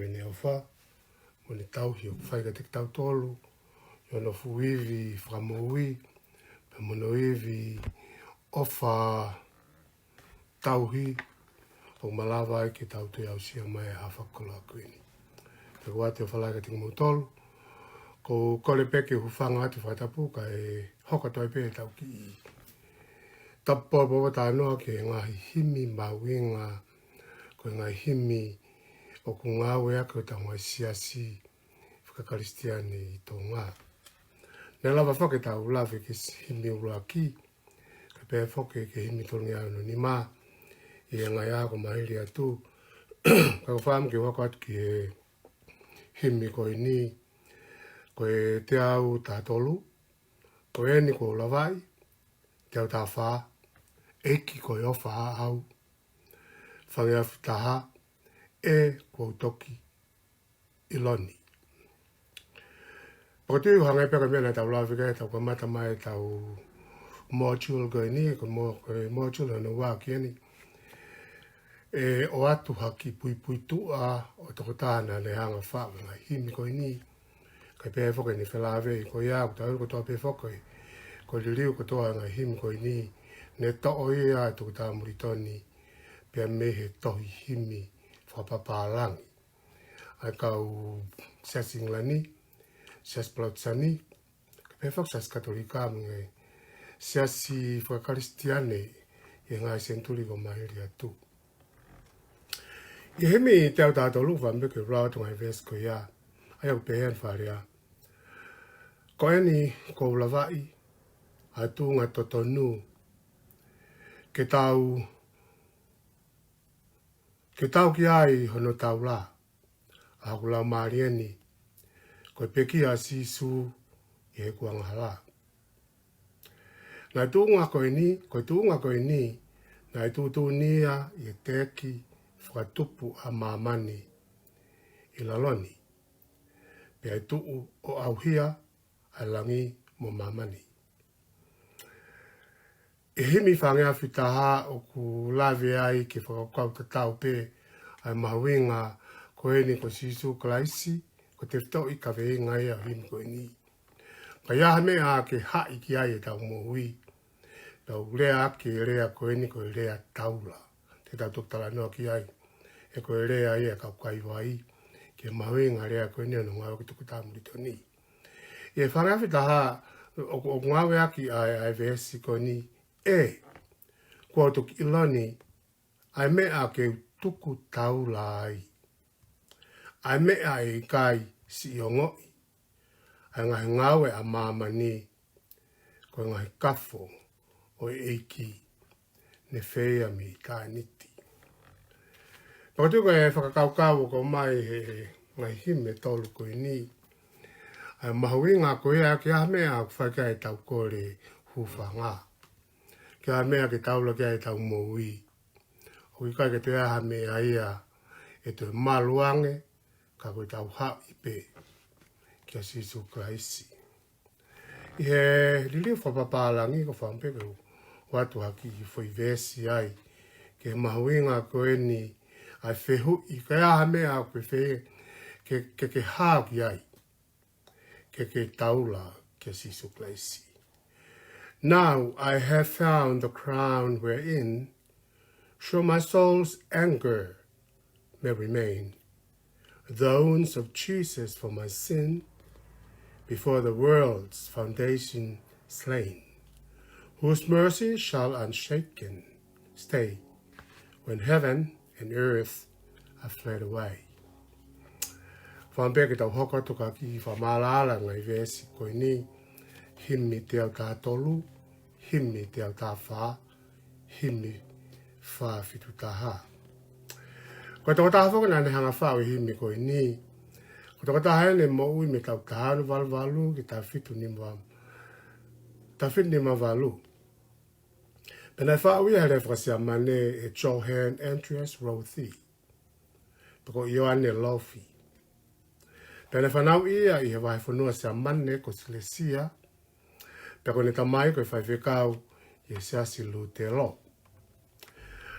Ene mo ni tau hi fai ka te tau tolu yo no fuivi fakamoui pe mo no ivi ofa tau hi o malawa ki tau te au sia mai a whakola kuini. Te wate o whalai ka te mo tolu ko kore peke hufanga atu whaitapu ka e hoko toi pe tau ki tapo po ta no ke ngaahi himi mawinga ko ngaahi himi o ku ngāwe ake o tangwa siasi whakakaristiani i tō ngā. Nē lawa whake tau lawe ke himi ura ki, ka pēr whake ke himi tōngi anu ni mā, i ngai ako mahiri atu, ka whaam ke wako atu ki e himi koe ni, koe te au tā tolu, koe eni ko lawai, te au tā whā, eki koe o whā au, whange afu taha, e Kuou Toki iloni. Poti hangai peka mena tau lawika e tau kamata mai tau module koe ni, ko module no wā kieni. E o atu haki pui tua o tokotaha na le hanga whāwanga himi koe ni. Kai pēr whoke ni felave'i ko ia ko tau ko toa pēr whoke. Ko liriu ko toa nga himi koe ni. Ne to'o ia e tokotaha muritoni pēr mehe tohi himi whapapalangi. Ai kau siasing lani, sias plautsani, ka pēwhak sias katolika mga siasi whakaristiane i ngai senturi ko mahiri atu. I hemi te au tātou luwa mbeke rau tungai vesko ia, ai au pēhen wharea. Ko eni ko ulawa'i, ai tūnga totonu, ke tau ki ai hono tau la, a ku Laumalie ni, koe peki a sisu i he kuanga hala. Nai tūnga koe ni, nai tūtū nia i e teki whakatupu a mamani i laloni. Pe ai tuu o auhia a langi mo mamani. E himi whangea whitaha o ku lawe ai ki whakakau te tau pe ai mahawinga ko eni ko sisu klaisi ko te whitau i ka wei ngai a himi ko eni. Ka iaha mea ke hai ki ai e tau mohui. Tau rea ake rea ko eni ko rea taula. Te tau tuktala noa ki ai. E ko rea ia kau kaiwai. Ke mahawinga rea ko eni anu ngau ki tuku tāmurito ni. E whangea whitaha o ngawe aki ai vesi ko ni. E, kua toki ilani, ai mea ke tuku taula ai. Ai mea e kai si ongoi. Ai ngahi ngawe a mamani, ko ngahi kafo o eiki ne whea mi ka niti. Pakotuka e whakakaukau ko mai he ngahi hime tolu ko ni. Ai mahawinga ko ea ki a mea ku whakia e tau kore hufanga. Kia mea ke taula kia e tau moui. O i kai ke te aha mea ia e te maluange ka koe tau ha'i pe kia sisu kraisi. I he liliu whapapalangi ko whampeke watu haki i whai vesi ai ke mahuinga ko eni ai whehu i kai aha mea koe whe ke hao ki ai ke taula kia sisu kraisi. Now I have found the crown wherein, sure my soul's anger may remain. the wounds of Jesus for my sin, before the world's foundation slain, whose mercy shall unshaken stay, when heaven and earth are fled away. Whampeke tau hoko toka ki whamalala ngai vesi koe ni, himi te au tā tolu, himi te au tā wha, himi wha fitu taha. Ko tokotaha whoka nane hanga wha o himi koe ni, ko tokotaha ene mo ui me tau tahanu valu ki tā fitu ni mwa, tā fitu ni mwa valu. Pena wha ui hele whakasia mane e Johan Andreas Rothi, pako i o ane lofi. Pena whanau ia i he wahi whanua sia mane ko silesia, peko ne tamai ko i whaiwhekau i siasi lu te lo.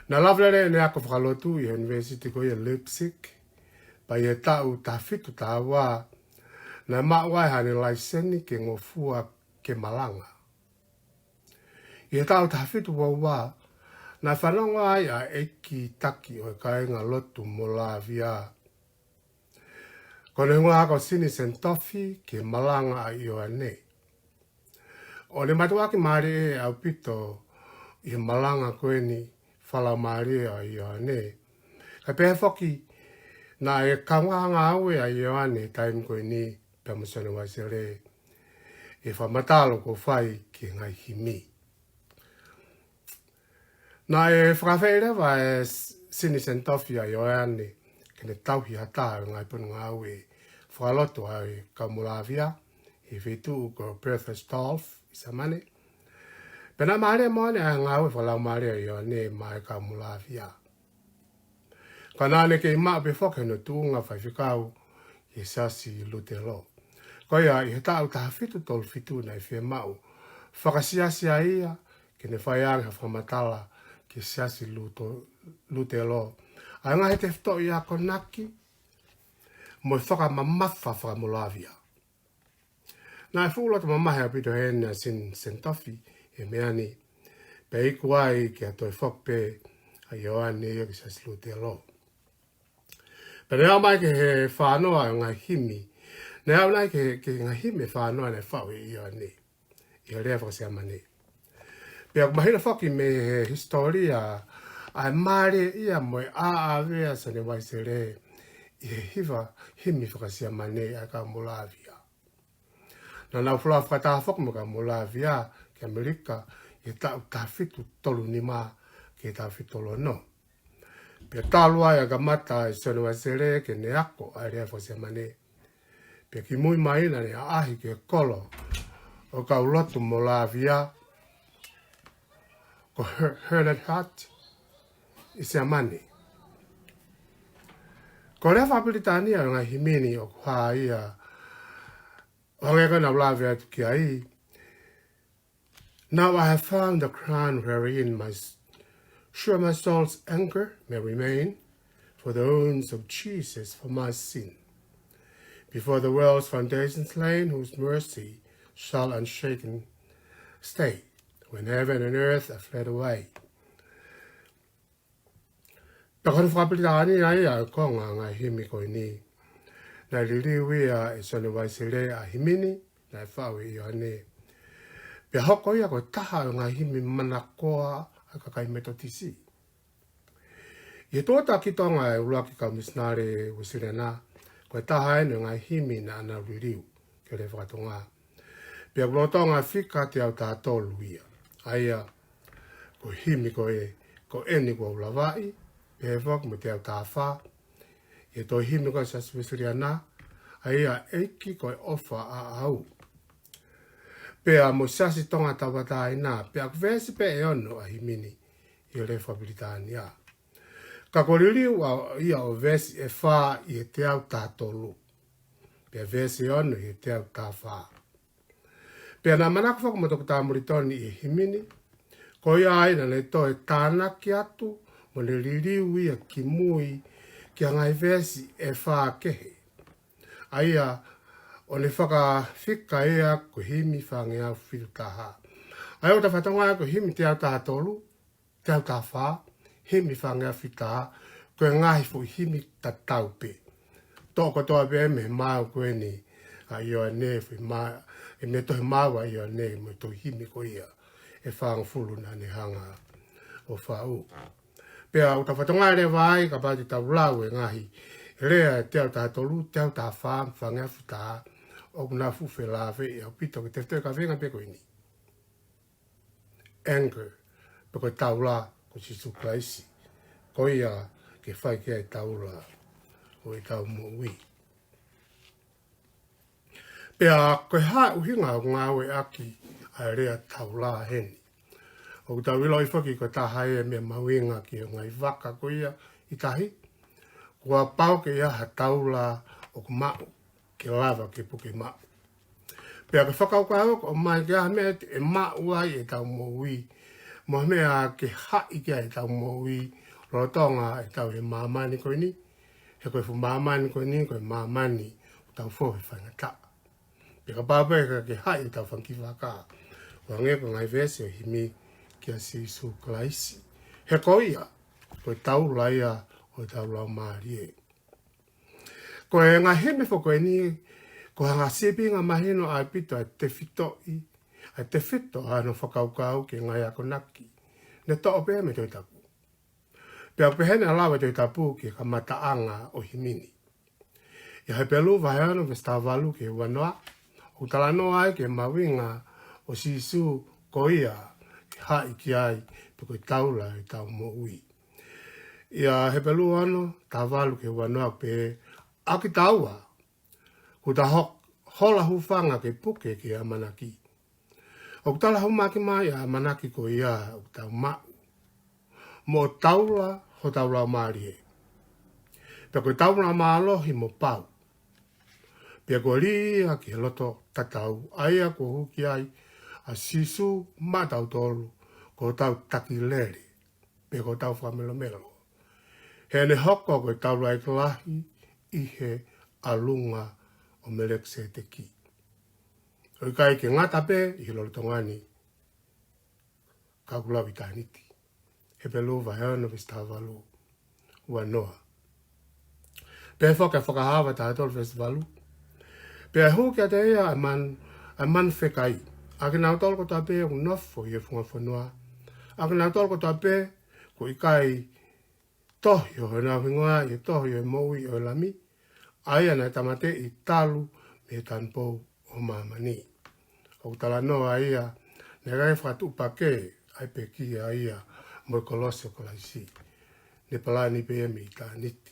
Na lavlere ne ako whakalotu i University ko i Leipzig, pa i he tau ta fitu ta wā, na mawai hane laiseni ke ngofua ke malanga. I he tau ta fitu wā, na whanonga ai a eki taki o kai ngā lotu mo la via. Kone hunga ako sini sentofi ke malanga a io ane. O le matuaki maari e au pito i malanga koe ni Laumalie a io ane. Ka pehe foki na e kaunganga aue a io ane taim koe ni pemusone waisere e whamatalo ko whai ki ngai himi. Na e whakawhairewa e sini sentofi a io ane kene tauhi hata ngai punu ngawe whakaloto ai kaumulavia i whitu ko Bertha Stolf i samane. Pena maare moane a ngawe Laumalie i o ne mai kaumulavia. Ka nane ke ima pe whoke no tuunga whaiwhikau i sasi lutelo. Ko ia i he tau taha fitu tolu fitu nei fiema'u. Whakasiasia ia kene whaianga whamatala ki sasi lutelo. Ai ngahe te whito i a konaki, mo whakamamafa whakamulavia. Nā e whulota mamahe a pito hena sin tofi e meani, pe iku ai ki a toi whokpe a ioane i ki sasilu te alo. Pe reo mai ke he whanoa o ngā himi, ne au nai ke ngā himi whanoa nei whau i ioane, i a rea whakasiamane. Pe aku mahina whoki me he hisitolia, ai mare ia moe a avea sa ne waisere i he hiva himi whakasia mane a ka mulavia. Na nau whula whakataha whoku mo ka mulavia ki Amerika i tau tawhitu tolu ni mā ki tawhitu tolu no. Pia tālua ia ka mata i sone waisere ke ne ako a rea whakasia mane. Pia ki mui maina ne a ahi ke kolo o ka ulotu mulavia ko Hernard Hart i se amane. Ko rea whapilitania o ngā himini o kua ia o ngeka na wlavea tuki ai. Now I have found the crown wherein sure my soul's anchor may remain for the wounds of Jesus for my sin. Before the world's foundations lain, whose mercy shall unshaken stay, when heaven and earth are fled away. Pekore whakapitani ai a konga ngā himi koe ni. Nā liliwi a e sone waisere a himini, nā whau i o ne. Pea hoko ia koe taha o ngā himi manakoa a kakai metotisi. I e tōta ki tonga e uruaki kau misnare usire nā, koe taha ene ngā himi na ana ririu, ke le whakatonga. Pea kulotonga whika te au tātolu ia. Aia, ko himi koe, ko eni ko ulavai, e whak mo te au tāwha, e tō himi koe sa suwisiria nā, a ia eiki koe ofa a au. Pea mo sasi tonga tawatai nā, pea kwesi pe e ono a himini, i o le whabilitani a. Ka koririu a ia o vesi e wha i e te au tātolu, pea vesi ono i e te au tāwha. Pea nā manako whak mo toko tāmuritoni i himini, ko ia aina ne tō e tānaki atu, mo le ririu ia ki mui ki a ngai vesi e whākehe. Aia, o le whakawhika ea ko himi whangea whitu taha. Aia o ta whatonga ko himi te au taha tolu, te au taha wha, himi whangea whitu taha, ko e ngāhi fu himi ta taupe. tokotaha pe me mau koe ni a io ene e me tohi mau a io ene me tohi himi ko ia e whangafulu na ne hanga o whau. Pea o ta whatonga re vai ka pāti tau lau e ngāhi rea te au taha tolu, te au taha whām, whangafu taha o kuna fu felave'i au pito ke te whtoi ka whenga pe koe ni. Anger, pe koe tau la ko Jesu Christ. Ko ia ke whai kia e tau la o e TAUMU'A. Pea koe hae uhinga o ngā ue aki a rea tau la heni. O tau ilo i whaki ko taha e mea mawinga ki o ngai waka ko ia i tahi. Kua pau ke ia ha tau la o kumau ke lava ke puke mau. Pea ke whakau ka hoko o mai ke mea e mau ai e TAUMU'A. Mo mea ke hai ke e TAUMU'A rotonga e tau he mamani koe ni. He koe fu mamani koe ni koe mamani o tau fōhe whaingata. Pea ka pāpea ke hai e tau whanki whaka. Wange ko ngai vese o himi kia Jesu Christ. He koia koe tau laia o tau Laumalie. Koe ngā heme fo koe ni ko hanga sepi ngā mahino ai pito a te fitoi, a te fito a no whakaukau ke ngai ako naki. Ne to'o pe me toi tapu. Pea pehene alawa toi tapu ke ka mataanga o himini. Ia he pelu vahano vesta valu ke wanoa, o talanoa ai ke mawinga o sisu koia ke hai ki ai pe koe taula e TAUMU'A. Ia he pelu ano ta valu ke wanoa pe aki taua. Ko ta hola hufanga ke puke ke a manaki. O tala humaki mai a manaki ko ia o TAUMU'A. Mo taula ho tau Laumalie. Pea koe taula maalohi mo pau. Pea koe lia ki he loto tatau aia ko huki ai a sisu matau tolu ko tau takilere. Pea ko tau whamelomelo. He ne hoko koe taula i kalahi i he alunga o melekse te ki. O kai ke ngata pe i lolo tongani kakulawi tahaniti. He pelu vahano vestavalu ua noa. Pe whaka whakahawa tahatol festivalu. Pe hu kia te ea a man fekai. Ake nau tolko ta pe o nofo i e funga whanua. Ake nau tolko ta pe ko i kai tohi o nau hingoa i tohi o moui o lami. Aia na tamate i talu me tanpou o mamani. O tala noa ia, ne rai whatupa ke ai pe ki a ia mo kolose ko laisi. Ne palani pe emi i ta niti.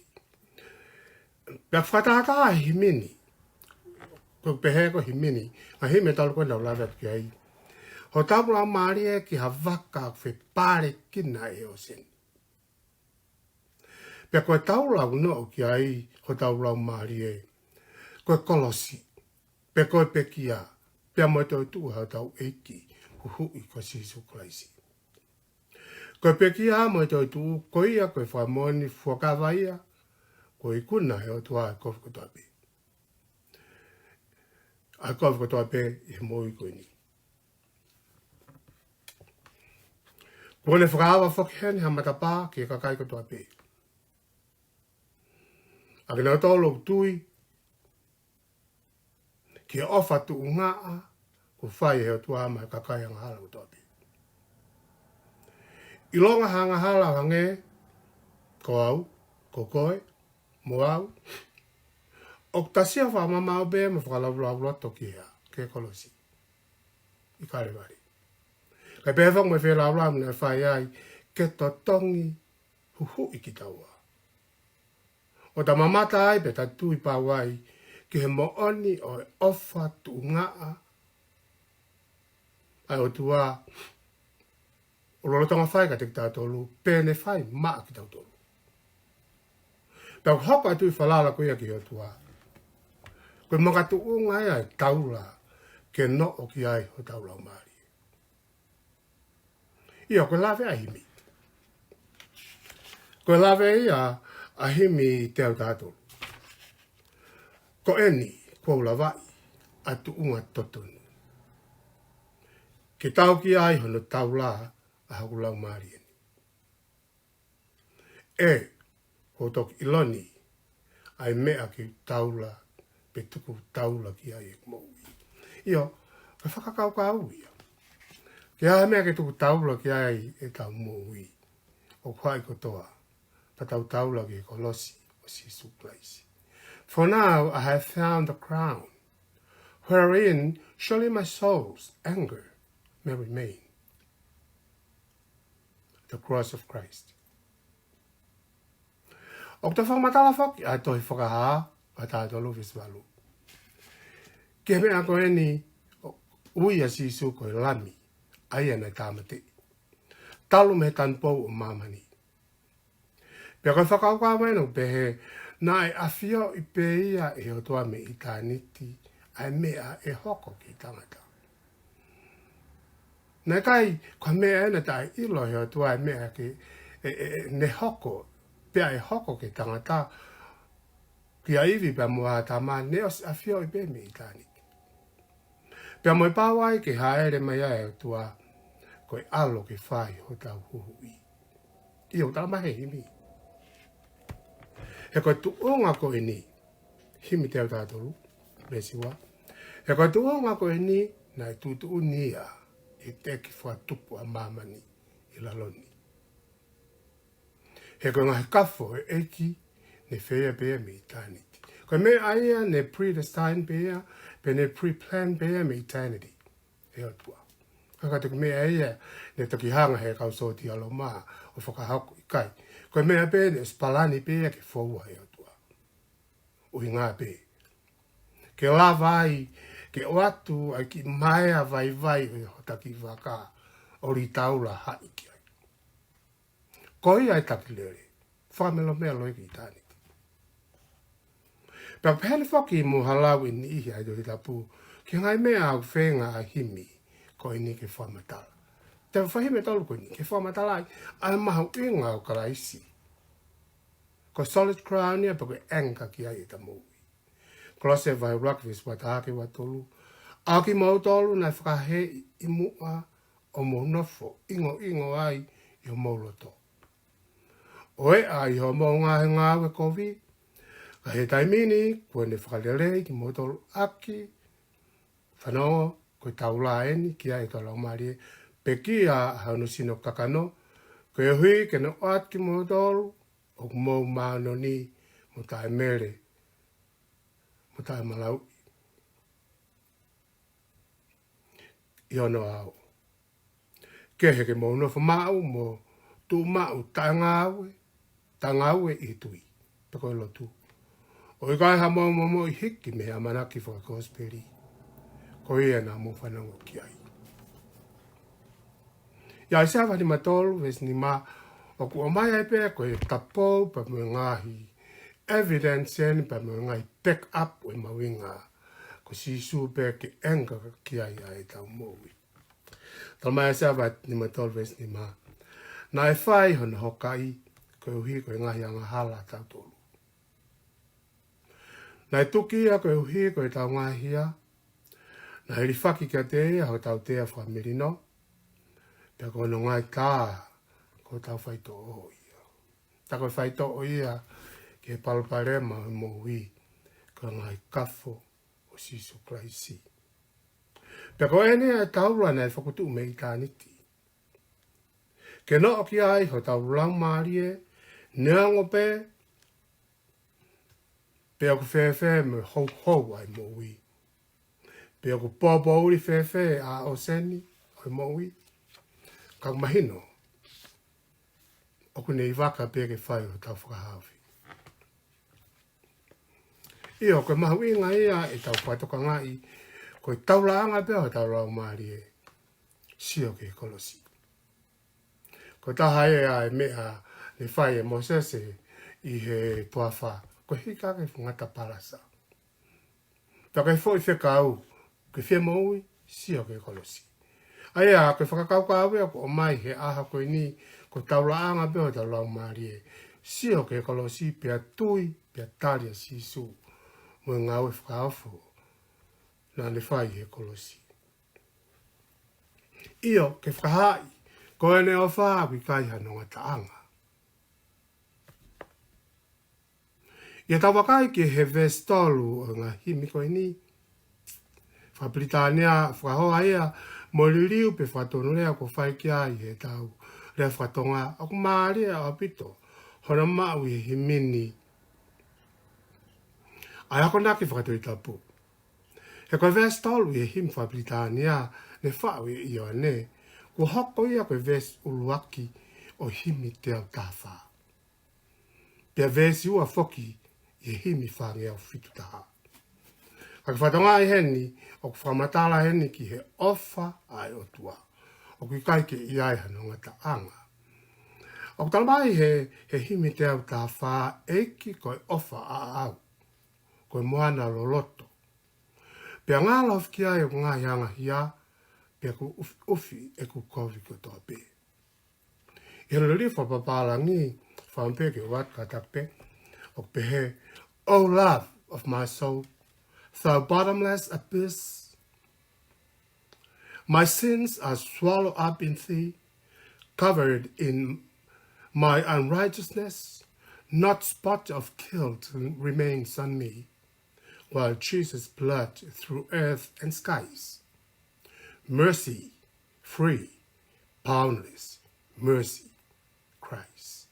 Pea whataka a himini. Ko pehe ko himini. Ma hime talo koe nau lawe ki ai. Ho tapu Laumalie ki ha waka whe pare kina e o sen. Pea koe tau lau no ki ai ho tau Laumalie. Koe kolosi. Pe koe pe kia. Pea mo toi tu ha tau eiki. Huhu i ko Jesu Christ. Koe pe kia mo toi tu koia koe whamoni whakawaia. Koe kuna he Otua e kofi kotoa pe. A kofi kotoa pe i he moi koe ni. Kone whakawa whakihene ha matapā ki e kakai kotoa pe. A kena tolo tui ki e ofa tu ngaahi ko whai he Otua mai kakai ang hala kotoa pe. I longa hanga hala hange ko au, ko koe, mo au. O tasia wha mamau be ma whakalau toki ke kolosi. I kare wari. Kai pēwhang me whelau na whai ai ke to tongi huhu i ki taua. O ta mamata ai pe ta tui pāwai ki he mooni o e ofa tu ngaahi. Ai Otua o lolotonga whai ka te ki tātolu pēne whai maa ki tātolu. Pau hoko atu i whalala kuia ki Otua. Koe makatu unga ai taula ke no o ki ai o tau Laumalie. Ia koe lawe a himi. Koe lawe a himi te au tātolu. Ko eni kou lawai atu unga totonu. Ke tau ki ai hono taula a haku Laumalie. Ko toki iloni ai mea ki taula, pe tuku taula ki ai e moui. Io, ka whakakaukau ia. Ki ai mea ki tuku taula ki ai e tau moui. O kwai kotoa, pa tau taula ki kolosi o sisu plaisi. For now I have found the crown, wherein surely my soul's anger may remain. The cross of Christ. O te whakamatala whaki, ai tohi whakaha, a tātolu visvalu. Ke mea ko eni, ui a sisu ko lami, ai ana tāmate. Talu me tanpou o mamani. Pea koe whakauka weno pehe, na e awhio I pe ia e Otua me I tāniti, ai mea e hoko ki tangata. Nā kai, ko mea ena tai ilo he Otua e mea ki ne hoko, pea e hoko ki tangata, ki a iwi pea mua tama, ne os awhio I pe me I tāniti. Pea moe pāwai ki haere mai a e Otua, koe alo ki whai ho tau huhui. I o tamahe himi. He koe tuonga ko ni, himi teo tātoru, mesiwa. He koe tuonga ko ni, nai tutu unia, I te ki whatupu a mamani I laloni. He koe ngahi kafo e eki, ne whea bea me I tāniti. Koe me aia ne predestined bea, pe ne pre-planned bea me eternity. He Otua. Kaka tuku me aia, ne toki hanga he kausoti alo maa, o whakahako I kai. Koe mea pe ne spalani pe ke fōua he Otua. Ui ngā pe. Ke la vai, ke oatu ai ki maea vai vai o hotaki waka o ri taula hai ki ai. Koi ai taki lere, whamelo mea loi ki tāniti. Pea pēne whaki mo halau I ni ihi ai dohi tapu, ki ngai mea au whenga a himi, ko ni ke whamatala. Te whahime tolu ko ni, ke whamatala'i, ai mahu inga o karaisi. Ko solid crown ia, pa koe anchor ki ai e ta moui. Klose vai rakvis wa tāke wa tolu. Aki mau tolu na whakahe I mu'a o mo nofo, ingo ai I o mauloto. Oe ai ho mo ngāhe kovi, ka he taimini, koe ne whakalelei ki mo tolu aki, whanau, koe taula eni ki ai to Laumalie, pe ki a hano sino kakano, koe hui ke no at ki mo tolu, o mo maano ni mo tae mere, mo tae malau. I ono au. Ke heke mo no whamau mo tu mau tangaue I tui, pe koe lotu. O I kai ha mo I hiki me a manaki whakakosperi. Ko ia nā mo whanango ki ai. Ia I sewa ni matolu, ves ni ma, o ku o mai ai pēr ko e tapou pa mo ngaahi. Evidence eni pa mo ngai back up o mawinga. Ko sisu pēr ki enga ki ai ai tau moui. Tal mai sewa ni matolu, ves ni ma. Nā e whai hona hokai, ko e uhi ko e ngahi anga hala tau tolu. Nā e tuki a ko e uhi ko e tau ngahia, na heri whaki kia te ea ho tau tea whamerino, pia ko no ngai tā, ko tau whaito o ia. Tā koe whaito o ia, ke palparema o moui, ko ngai kafo o sisu klaisi. Pia ko ene e taura nei whakutu me I tāniti. Ke no o ki ai ho tau Laumalie, neango pe, pia ko whewhe me hou ai moui. Pea ko pōpō uri whewhe a o seni, o moui. Ka mahino. O kune I waka pea ke whai o tau whakahawhi. Io, koe mahu inga ia e tau whaitoka ngai, koe tau laanga pea o tau Laumalie, sio ke kolosi. Koe taha e a e mea ne whai e mosese I he tuawha, koe hika ke whungata palasa. Pea koe fo I whekau, ke fiema'u sio ke kolosi. Aia, ke whakakaukau ko o mai he aha koe ni, ko taulaanga peo tau Laumalie, sio ke kolosi pia tui, pia talia sisu, mo ngau e whakaafo, na le whai he kolosi. Io, ke whakahai, ko ene o wha, ki kai hanonga taanga. Ia tawakai ki he vestolu o ngaahi mi koe ni. Whapritania whahoa ia mo liriu pe whatonu lea ko whaikia i he tau. Lea whatonga aku maaria o pito. Hona mau i himini. Ai ako naki whakatoi tapu. He koe vestolu i him whapritania ne whau i o ne. Ko hoko ia koe vest uluaki o himi te au tawha. Pea vesi ua foki i himi whange au fitu taha. Ka whatonga i heni, o ku whamatala heni ki he ofa ai Otua. O ku kai ke i ai hanonga ta anga. O ku talamai he himi te au ta wha eiki koe ofa a au. Koe moana loloto. Pea ngā lof ki ai o ngā hianga hia, pea ku ufi e ku kovi ko toa pe. I hana li whapapalangi, whampe ke wat katape, o pe he, oh love of my soul, thou bottomless abyss. My sins are swallowed up in thee, covered in my unrighteousness, not spot of guilt remains on me, while Jesus' blood through earth and skies. Mercy, free, boundless, mercy, Christ.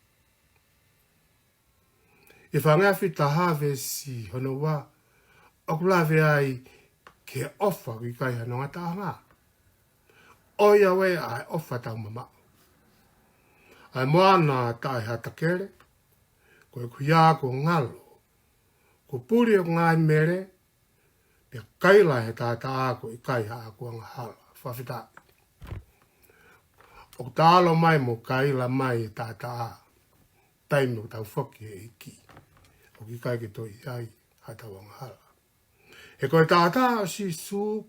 If I ngafi taha si hono wa, okulave'i ke ofa ki kai hanonga taha. O Yahweh ai ofa taumama. Ai moana tai hatakere, koe kuia ko ngalo, ko puri o ngai mere, pia kaila he tātaa ko i kai haa kua ngahala, whawhita. O tālo mai mo kaila mai e tātaa, taimo tau whoki e iki, o ki kai ke toi ai hatawa ngahala. He koe tātaa si sū,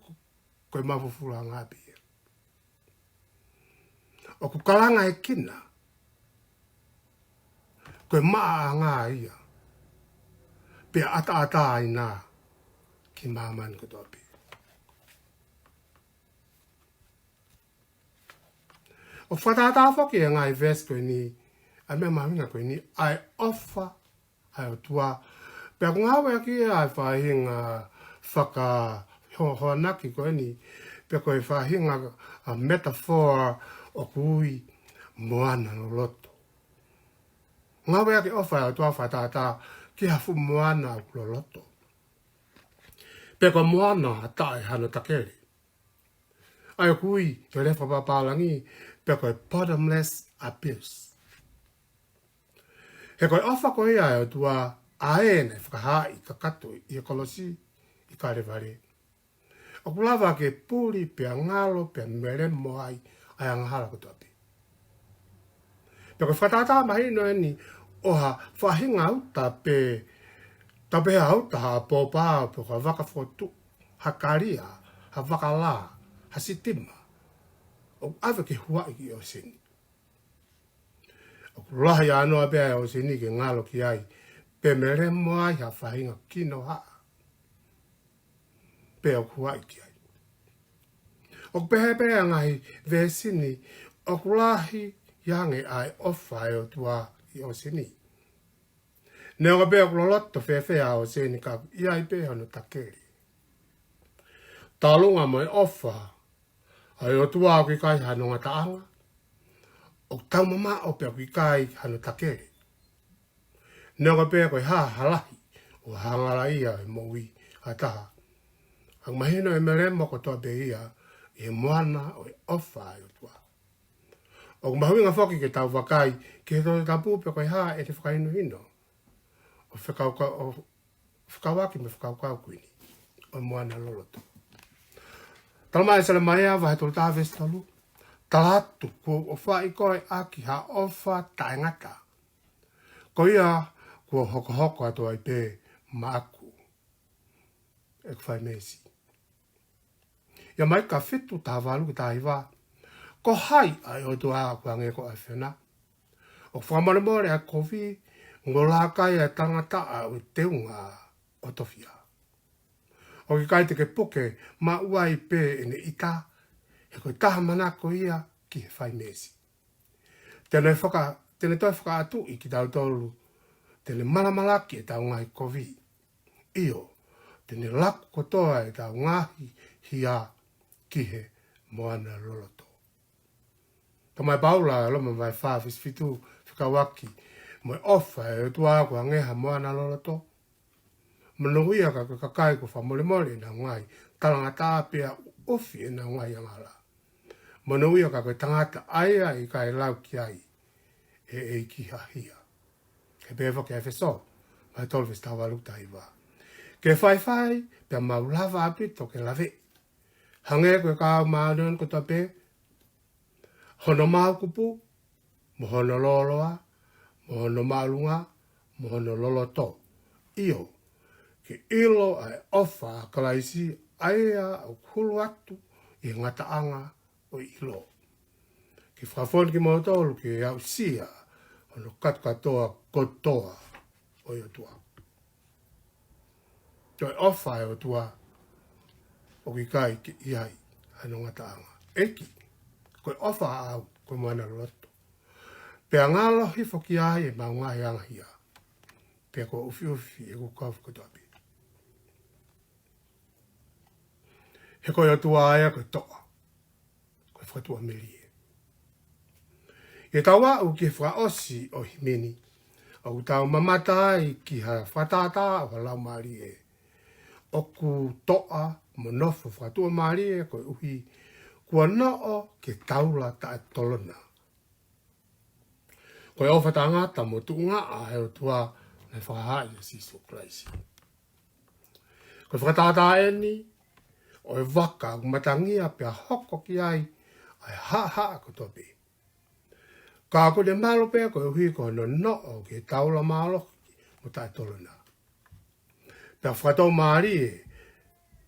koe mawhufura ngā pia. O ku kalanga e kina, koe maa ngā ia, pia ata ai nā ki māman ko tō pia. O whatata whoki e ngai ves koe ni, a mea mahinga koe ni, ai ofa, ai Otua, pia ku ngāwe aki ai whahinga honaki koe ni, pia koe whahinga a metaphor o kui moana no loto. Ngāwe ake ofa ai Otua whatata, ki hafu moana o loto. Pia koe moana tae hana takere. Ai kui, te lefa papalangi, pia koe bottomless abyss. He koe ofa koe ai Otua, a ene whakaha'i ka kato i e kolosi i ka reware. O kulawa ke puri pia ngalo pia mere moai ai angahara ko topi. Pia koe whatata mahi no eni oha whahinga uta pe tape auta ha popa pe ka waka fotu hakaria ha wakala ha sitima. O ave ke huai ki o sini. O kulahi anoa pia o sini ke ngalo ki ai pe mere moai ha whahinga kino haa. Pe o kuai ki ai. O pehe ngahi vesini o kulahi yange ai ofa e Otua i o sini. Ne o pe o kuloloto whewhea o sini ka iai pe hano takeri. Talunga mo e ofa ai Otua o ki kai hanonga taanga. O taumama o pe o ki kai hano takeri. Ne o pe koe haa halahi o hangara ia e moui a taha. Ang mahino e meremo ko toa pe ia e moana o e ofa ai Otua. O mahuinga whoki ke tau wakai ke he tō tapu pe koe haa e te whakaino hino. O whakawaki me whakaukau kuini. O moana loloto. Talamai sale mai awa he tō tāwes talu. Talatu ko o whai koe aki ha ofa taengata. Ko ia ko hoko ato ai pe maaku. E kwhai mesi. Ia mai ka whitu tā walu ki tā hiwa. Ko hai ai Otua kua nge ko ai whena. O whamaremore a kowi, ngō lākai a tangata a o teunga o tofia. O ki kai te ke poke, ma uai pē ene ita, he koe taha manako ia ki he whai mesi. Tēnei toi whakaatu i ki tau tolu, tene malamalaki e tau ngāhi kovi. Io, tene laku kotoa e tau ngāhi hia kihe moana loloto. Tamai paula e loma vai whawis fitu whikawaki mo ofa e Otua kua ngeha moana loloto. Manuia ka kakai ko whamole mole na ngai talanga tāpea ofi e na ngai angala. Manuia ka tangata aia i kai lau ki ai e kiha hia. Ke bewa ke efeso, mai tolvis tawalu taiwa. Ke whai pe maulava apito ke lave. Hange koe kāu māunan ko tape, hono mau kupu, mo hono loloa, mo hono maulunga, mo hono loloto. Io, ke ilo ai ofa kalaisi aia au kulu atu i ngataanga o ilo. Ke whawhon ki mautolu ke au sia, hono katkatoa kotoa o Otua. Toi ofa e Otua o ki kai ki iai hano ngataanga. Eki, koe ofa au koe moana loto. Pea ngalo hifo ki ai e maungahi angahia. Pea ko ufi e kukafu kotoapi. He koe Otua aia koe toa. Koe whatua milie. E tawa u ke whaosi o himeni. O tau mamata i kiha whatata o Laumalie. O ku toa mo nofo whatua marie koe uhi kua noo ke taula ta tolona. Koe ofa tangata mo tuunga a he Otua na whakahai a siso klaisi. Koe whakatata eni o e waka matangia pia hoko ki ai ha ko topi. Ka ko de malo pe ko hui ko no ke taula malo mo ta tolona. Pia whakato marie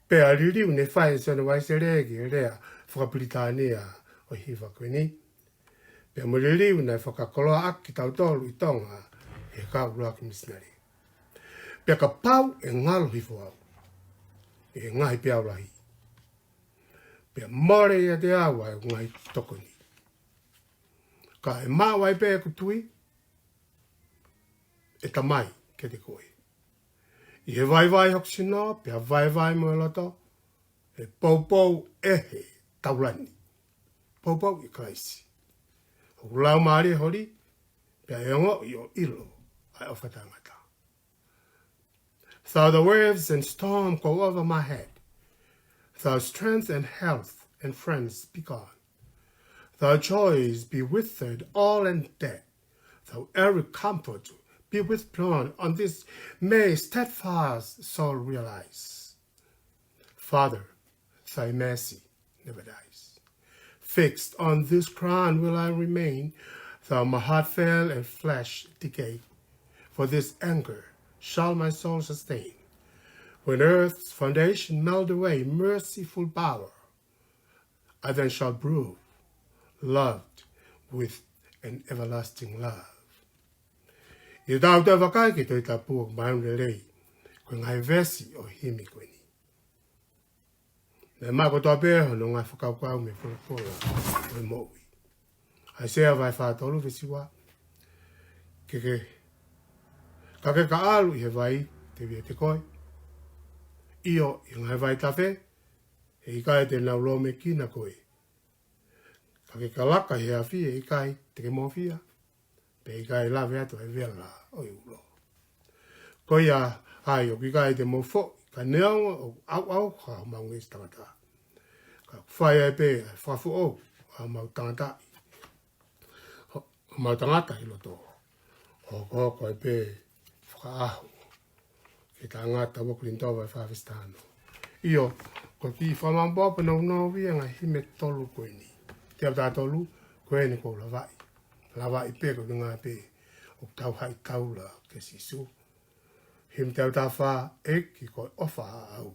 pe aliriu ne whai sona waiseregi rea whakapritania o hiwa koe ni. Pea muririu nei whakakoloa aki tautolu i tonga e kaurua ki misinari. Pea ka pau e ngalo hifo au. E ngahi pea urahi. Pea more ia te awa e ngahi tokoni. Ka e mawai pea kutui e tamai ke te koe. I he vai hoksino, pea vai mo loto, e pou ehe taulani. Pou i klaisi. O Laumalie hori, pia eongo i o ilo ai o whatangata. Though the waves and storm go over my head, though strength and health and friends be gone, though joys be withered all and dead, though every comfort be withdrawn on this may steadfast soul realize. Father, thy mercy never dies. Fixed on this crown will I remain, though my heart fail and flesh decay. For this anger shall my soul sustain. When earth's foundation melt away, merciful power, I then shall prove, loved with an everlasting love. I tau te fakaikiiki toi ta puak maunga rei, koe ngai vesi o himi koe ni. Ne mako toa peho no ngai whakaukau me Folofola o moui. Ai sea vai whātolu vesiwa, kake ka alu i he vai te via te koe. Io i ngai vai tawhe, e i kai te nau lo me kina koe. Kake ka laka he awhi e i kai te ke mōwhia, pe i kai lawe atu e vela o i ulo. Koe ai o ki kai te mōwho, ka neonga o au ka maunga isi tangata. Ka whai e pe e whafu o a mau tangata. Mau tangata i loto. Hoko e pe whakaahu. Ke ta ngata wakulintowa e whawistano. Io, ko ki whamampopa no wianga hime tolu koe ni. Te au tā tolu, koe ni kou lavai. Lavai pe ko ngā pe o tau hai taula ke sisu. Him te au tā wha eki koe ofa au.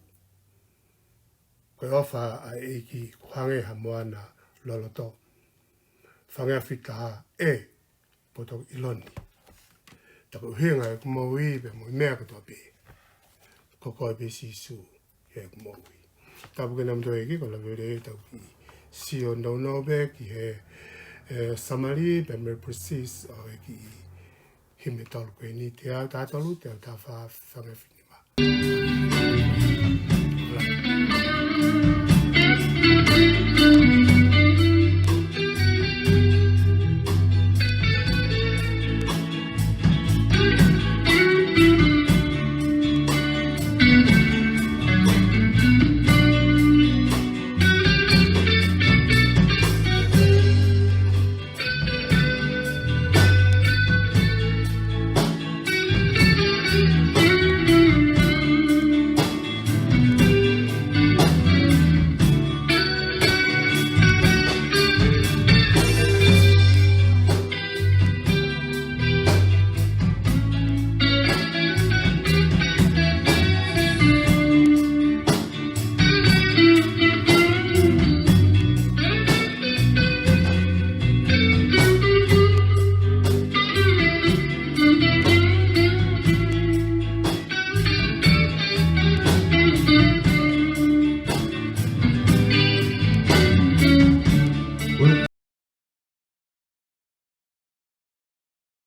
Koe ofa a eki kuhange ha moana loloto. Whangea whitaha e poto iloni. Tako hinga e kumaui pe mo mea katoa pe. Koko e pe sisu e kumaui. Tapu ke nam toi eki ko la vere e tau ki sio no be ki he samari pe me precis o eki hime tolu koe ni te au tātolu te au tā whangawhini ma.